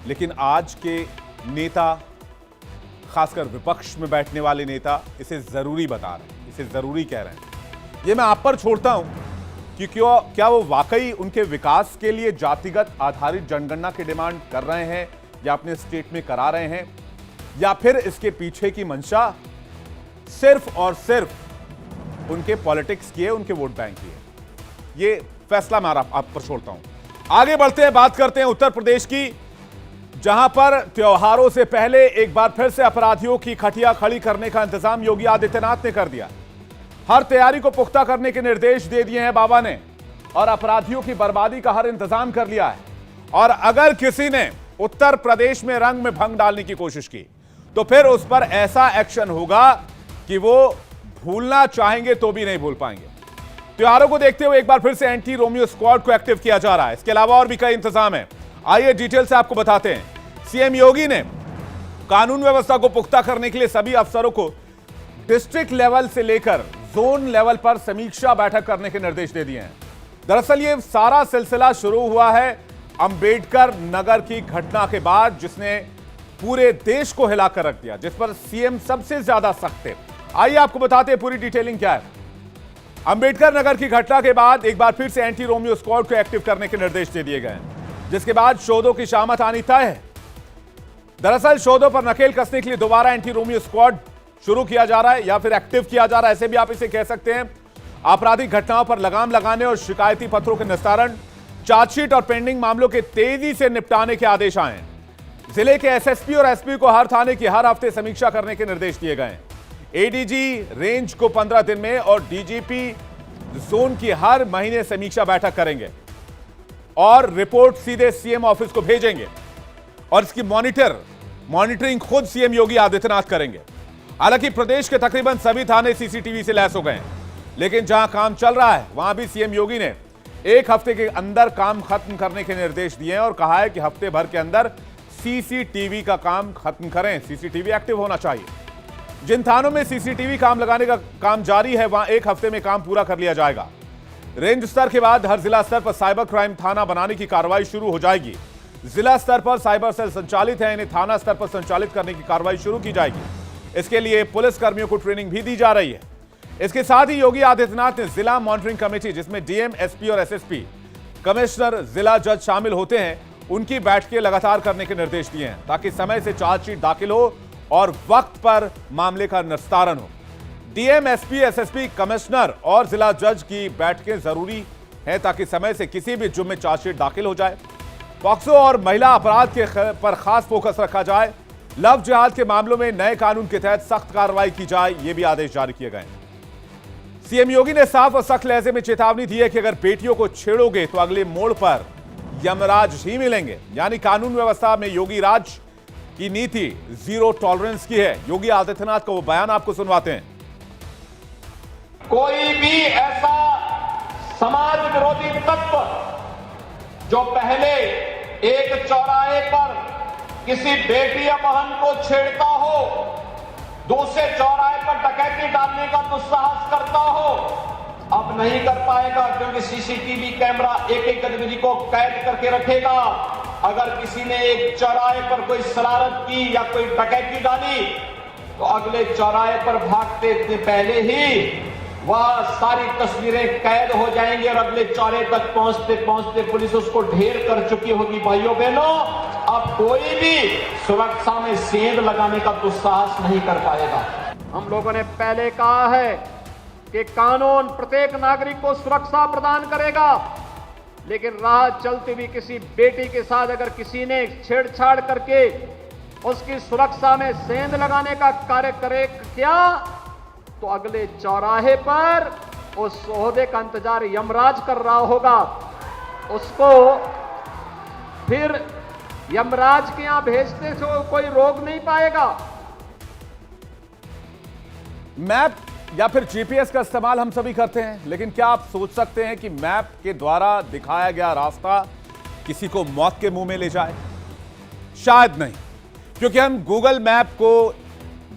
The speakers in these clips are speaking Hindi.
लेकिन आज के नेता, खासकर विपक्ष में बैठने वाले नेता, इसे जरूरी बता रहे हैं, इसे जरूरी कह रहे हैं। ये मैं आप पर छोड़ता हूं कि क्या वो वाकई उनके विकास के लिए जातिगत आधारित जनगणना की डिमांड कर रहे हैं या अपने स्टेट में करा रहे हैं, या फिर इसके पीछे की मंशा सिर्फ और सिर्फ उनके पॉलिटिक्स की है, उनके वोट बैंक की है। ये फैसला मैं आप पर छोड़ता हूं। आगे बढ़ते हैं, बात करते हैं उत्तर प्रदेश की, जहां पर त्योहारों से पहले एक बार फिर से अपराधियों की खटिया खड़ी करने का इंतजाम योगी आदित्यनाथ ने कर दिया। हर तैयारी को पुख्ता करने के निर्देश दे दिए हैं बाबा ने, और अपराधियों की बर्बादी का हर इंतजाम कर लिया है। और अगर किसी ने उत्तर प्रदेश में रंग में भंग डालने की कोशिश की तो फिर उस पर ऐसा एक्शन होगा कि वो भूलना चाहेंगे तो भी नहीं भूल पाएंगे। त्योहारों को देखते हुए एक बार फिर से एंटी रोमियो स्क्वाड को एक्टिव किया जा रहा है। इसके अलावा और भी कई इंतजाम है, आइए डिटेल से आपको बताते हैं। सीएम योगी ने कानून व्यवस्था को पुख्ता करने के लिए सभी अफसरों को डिस्ट्रिक्ट लेवल से लेकर जोन लेवल पर समीक्षा बैठक करने के निर्देश दे दिए हैं। दरअसल ये सारा सिलसिला शुरू हुआ है अंबेडकर नगर की घटना के बाद, जिसने पूरे देश को हिलाकर रख दिया, जिस पर सीएम सबसे ज्यादा सख्त थे। आइए आपको बताते हैं पूरी डिटेलिंग क्या है। अंबेडकर नगर की घटना के बाद एक बार फिर से एंटी रोमियो स्क्वाड को एक्टिव करने के निर्देश दे दिए गए हैं, जिसके बाद शोधों की शामत आनी तय है। दरअसल शोधों पर नकेल कसने के लिए दोबारा एंटी रोमियो स्क्वाड शुरू किया जा रहा है, या फिर एक्टिव किया जा रहा है, ऐसे भी आप इसे कह सकते हैं। आपराधिक घटनाओं पर लगाम लगाने और शिकायती पत्रों के निस्तारण, चार्जशीट और पेंडिंग मामलों के तेजी से निपटाने के आदेश आए हैं। जिले के एसएसपी और एसपी को हर थाने की हर हफ्ते समीक्षा करने के निर्देश दिए गए हैं। एडीजी रेंज को 15 दिन में और डीजीपी जोन की हर महीने समीक्षा बैठक करेंगे और रिपोर्ट सीधे सीएम ऑफिस को भेजेंगे, और इसकी मॉनिटरिंग खुद सीएम योगी आदित्यनाथ करेंगे। हालांकि प्रदेश के तकरीबन सभी थाने सीसीटीवी से लैस हो गए हैं, लेकिन जहां काम चल रहा है वहां भी सीएम योगी ने एक हफ्ते के अंदर काम खत्म करने के निर्देश दिए हैं और कहा है कि हफ्ते भर के अंदर सीसीटीवी का काम खत्म करें। सीसीटीवी एक्टिव होना चाहिए। जिन थानों में सीसीटीवी काम लगाने का काम जारी है वहां एक हफ्ते में काम पूरा कर लिया जाएगा। रेंज स्तर के बाद हर जिला स्तर पर साइबर क्राइम थाना बनाने की कार्रवाई शुरू हो जाएगी। जिला स्तर पर साइबर सेल संचालित है, इन्हें थाना स्तर पर संचालित करने की कार्रवाई शुरू की जाएगी। इसके लिए पुलिस कर्मियों को ट्रेनिंग भी दी जा रही है। इसके साथ ही योगी आदित्यनाथ ने जिला मॉनिटरिंग कमेटी, जिसमें डीएम, एसपी और एसएसपी, कमिश्नर, जिला जज शामिल होते हैं, उनकी बैठकें लगातार करने के निर्देश दिए हैं, ताकि समय से चार्जशीट दाखिल हो और वक्त पर मामले का निस्तारण हो। डीएम, एसपी, एसएसपी, कमिश्नर और जिला जज की बैठकें जरूरी हैं, ताकि समय से किसी भी जुर्म में चार्जशीट दाखिल हो जाए। पॉक्सो और महिला अपराध के पर खास फोकस रखा जाए। लव जिहाद के मामलों में नए कानून के तहत सख्त कार्रवाई की जाए, ये भी आदेश जारी किए गए। सीएम योगी ने साफ और सख्त लहजे में चेतावनी दी है कि अगर बेटियों को छेड़ोगे तो अगले मोड़ पर यमराज ही मिलेंगे। यानी कानून व्यवस्था में योगी राज की नीति जीरो टॉलरेंस की है। योगी आदित्यनाथ का वो बयान आपको सुनवाते हैं। कोई भी ऐसा समाज विरोधी तत्व जो पहले एक चौराहे पर किसी बेटी या बहन को छेड़ता हो, दूसरे चौराहे पर डकैती डालने का दुस्साहस करता हो, अब नहीं कर पाएगा, क्योंकि सीसीटीवी कैमरा एक एक गतिविधि को कैद करके रखेगा। अगर किसी ने एक चौराहे पर कोई शरारत की या कोई डकैती डाली तो अगले चौराहे पर भागते से पहले ही वह सारी तस्वीरें कैद हो जाएंगी और अगले चौराहे तक पहुंचते पहुंचते पुलिस उसको ढेर कर चुकी होगी। भाइयों बहनों, अब कोई भी सुरक्षा में सेंध लगाने का दुस्साहस नहीं कर पाएगा। हम लोगों ने पहले कहा है कि कानून प्रत्येक नागरिक को सुरक्षा प्रदान करेगा, लेकिन राह चलती हुई किसी बेटी के साथ अगर किसी ने छेड़छाड़ करके उसकी सुरक्षा में सेंध लगाने का कार्य करे क्या, तो अगले चौराहे पर उस ओहदे का इंतजार यमराज कर रहा होगा। उसको फिर यमराज के यहां भेजते से कोई रोक नहीं पाएगा। मैप या फिर जीपीएस का इस्तेमाल हम सभी करते हैं, लेकिन क्या आप सोच सकते हैं कि मैप के द्वारा दिखाया गया रास्ता किसी को मौत के मुंह में ले जाए? शायद नहीं, क्योंकि हम गूगल मैप को,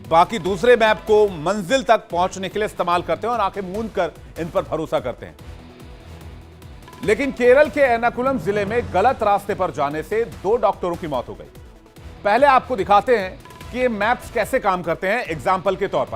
बाकी दूसरे मैप को मंजिल तक पहुंचने के लिए इस्तेमाल करते हैं और आंखें मूंद कर इन पर भरोसा करते हैं। लेकिन केरल के एर्नाकुलम जिले में गलत रास्ते पर जाने से 2 डॉक्टरों की मौत हो गई। पहले आपको दिखाते हैं कि ये मैप्स कैसे काम करते हैं एग्जाम्पल के तौर पर।